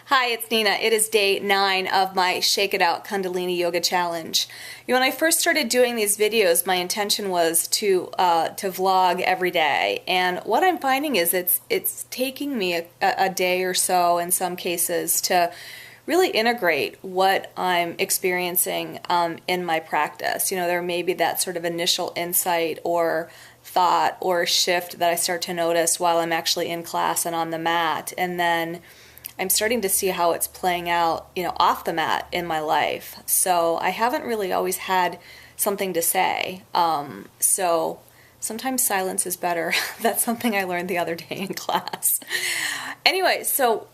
Hi, it's Nina. It is day 9 of my Shake It Out Kundalini Yoga Challenge. When I first started doing these videos, my intention was to vlog every day, and what I'm finding is it's taking me a day or so in some cases to really integrate what I'm experiencing in my practice. There may be that sort of initial insight or thought or shift that I start to notice while I'm actually in class and on the mat, and then I'm starting to see how it's playing out, off the mat in my life. So I haven't really always had something to say. So sometimes silence is better. That's something I learned the other day in class. Anyway, so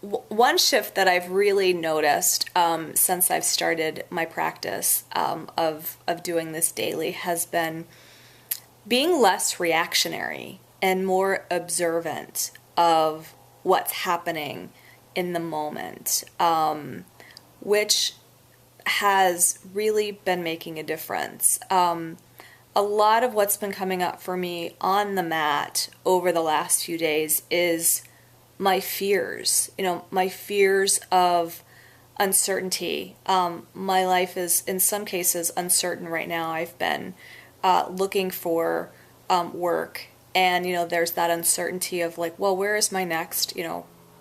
one shift that I've really noticed since I've started my practice of doing this daily has been being less reactionary and more observant of what's happening in the moment, which has really been making a difference. A lot of what's been coming up for me on the mat over the last few days is my fears, my fears of uncertainty. My life is in some cases uncertain right now. I've been looking for work, and there's that uncertainty of like, well, where is my next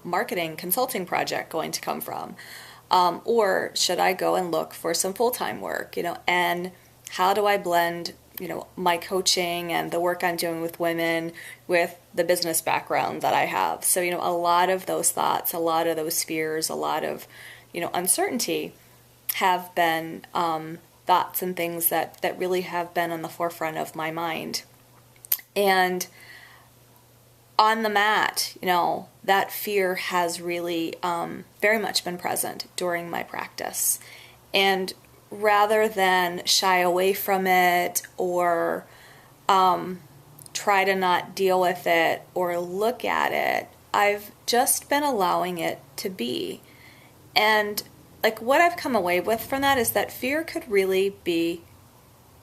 marketing consulting project going to come from, or should I go and look for some full-time work, and how do I blend my coaching and the work I'm doing with women with the business background that I have. So a lot of those thoughts, a lot of those fears, a lot of uncertainty have been thoughts and things that really have been on the forefront of my mind. And on the mat, that fear has really very much been present during my practice. And rather than shy away from it or try to not deal with it or look at it, I've just been allowing it to be. And like what I've come away with from that is that fear could really be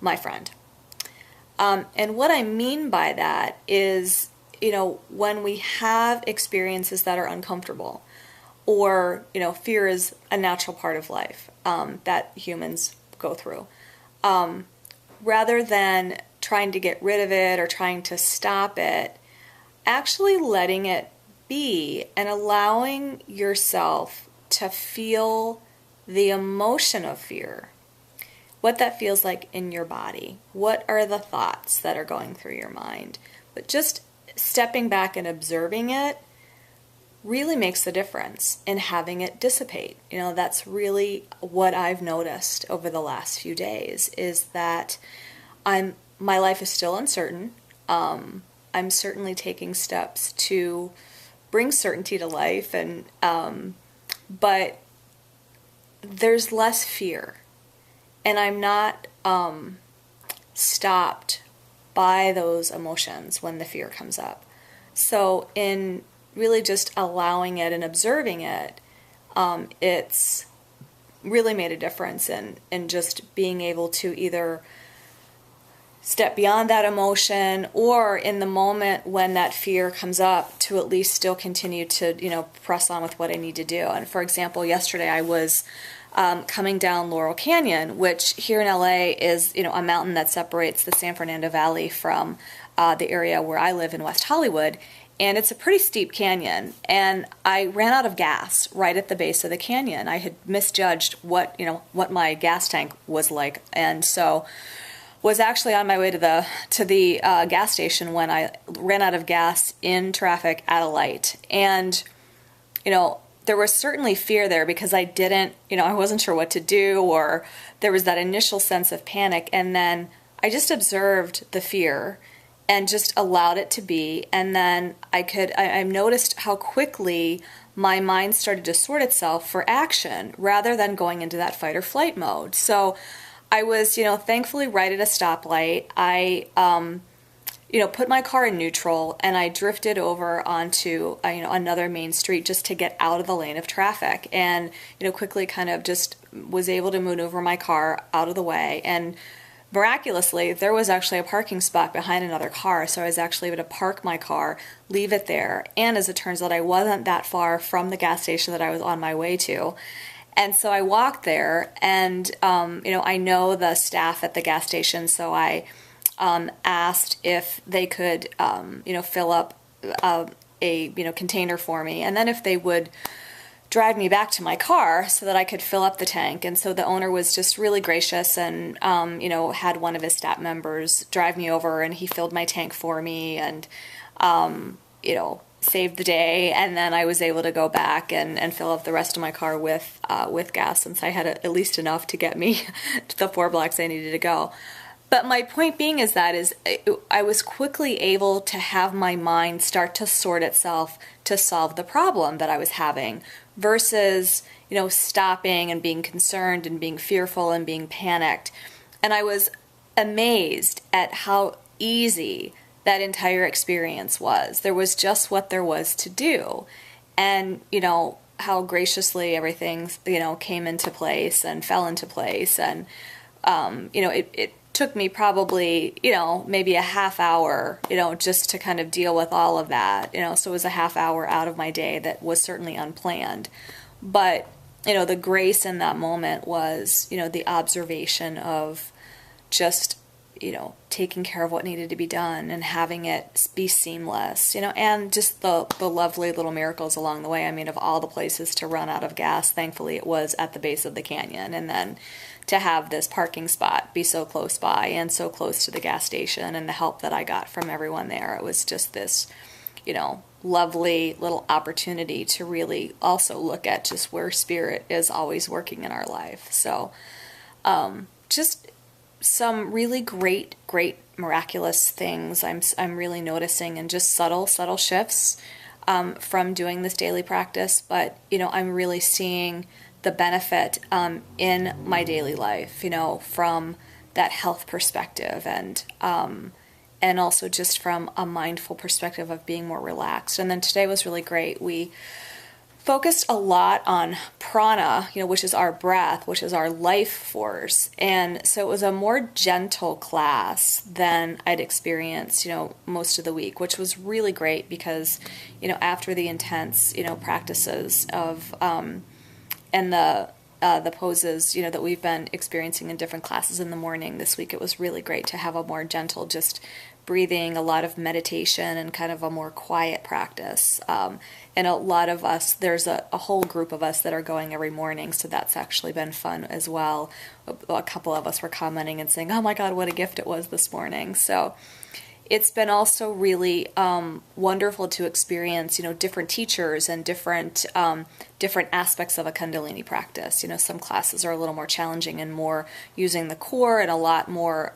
my friend. And what I mean by that is, when we have experiences that are uncomfortable, or, fear is a natural part of life that humans go through, rather than trying to get rid of it or trying to stop it, actually letting it be and allowing yourself to feel the emotion of fear. What that feels like in your body. What are the thoughts that are going through your mind? But just stepping back and observing it really makes a difference in having it dissipate. That's really what I've noticed over the last few days is that my life is still uncertain. I'm certainly taking steps to bring certainty to life, and but there's less fear. And I'm not stopped by those emotions when the fear comes up. So in really just allowing it and observing it, it's really made a difference in just being able to either step beyond that emotion, or in the moment when that fear comes up to at least still continue to press on with what I need to do. And for example, yesterday I was coming down Laurel Canyon, which here in LA is a mountain that separates the San Fernando Valley from the area where I live in West Hollywood, and it's a pretty steep canyon. And I ran out of gas right at the base of the canyon. I had misjudged what my gas tank was like, and so was actually on my way to the gas station when I ran out of gas in traffic at a light. And there was certainly fear there because I wasn't sure what to do, or there was that initial sense of panic. And then I just observed the fear and just allowed it to be. And then I noticed how quickly my mind started to sort itself for action rather than going into that fight or flight mode. So I was, thankfully right at a stoplight. I put my car in neutral, and I drifted over onto another main street just to get out of the lane of traffic, and quickly kind of just was able to maneuver my car out of the way. And miraculously, there was actually a parking spot behind another car, so I was actually able to park my car, leave it there, and as it turns out, I wasn't that far from the gas station that I was on my way to. And so I walked there, and I know the staff at the gas station, so I asked if they could fill up a container for me, and then if they would drive me back to my car so that I could fill up the tank. And so the owner was just really gracious and had one of his staff members drive me over, and he filled my tank for me, and saved the day. And then I was able to go back and fill up the rest of my car with gas, since I had at least enough to get me to the 4 blocks I needed to go. But my point being is I was quickly able to have my mind start to sort itself to solve the problem that I was having, versus, stopping and being concerned and being fearful and being panicked. And I was amazed at how easy that entire experience was. There was just what there was to do. And, how graciously everything, came into place and fell into place. And, it took me probably, maybe a half hour, just to kind of deal with all of that, so it was a half hour out of my day that was certainly unplanned. But, the grace in that moment was, the observation of just, taking care of what needed to be done and having it be seamless, and just the lovely little miracles along the way. I mean, of all the places to run out of gas, thankfully it was at the base of the canyon. And then to have this parking spot be so close by and so close to the gas station, and the help that I got from everyone there, it was just this, lovely little opportunity to really also look at just where spirit is always working in our life. So just some really great miraculous things I'm really noticing, and just subtle shifts from doing this daily practice. But I'm really seeing the benefit in my daily life, from that health perspective, and also just from a mindful perspective of being more relaxed. And then today was really great. We focused a lot on prana, which is our breath, which is our life force. And so it was a more gentle class than I'd experienced, most of the week, which was really great because, after the intense, practices of, and the poses, that we've been experiencing in different classes in the morning this week, it was really great to have a more gentle, just breathing, a lot of meditation, and kind of a more quiet practice. And a lot of us, there's a whole group of us that are going every morning, so that's actually been fun as well. A couple of us were commenting and saying, oh my God, what a gift it was this morning. So it's been also really wonderful to experience, different teachers and different aspects of a Kundalini practice. Some classes are a little more challenging and more using the core, and a lot more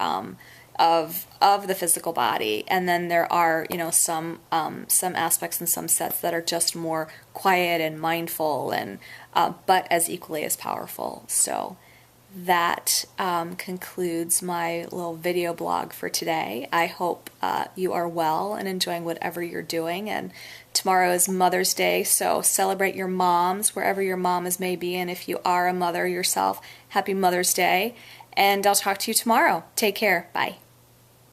of the physical body. And then there are, some aspects and some sets that are just more quiet and mindful, and but as equally as powerful. So that concludes my little video blog for today. I hope you are well and enjoying whatever you're doing. And tomorrow is Mother's Day, so celebrate your moms wherever your mamas may be. And if you are a mother yourself, happy Mother's Day. And I'll talk to you tomorrow. Take care. Bye.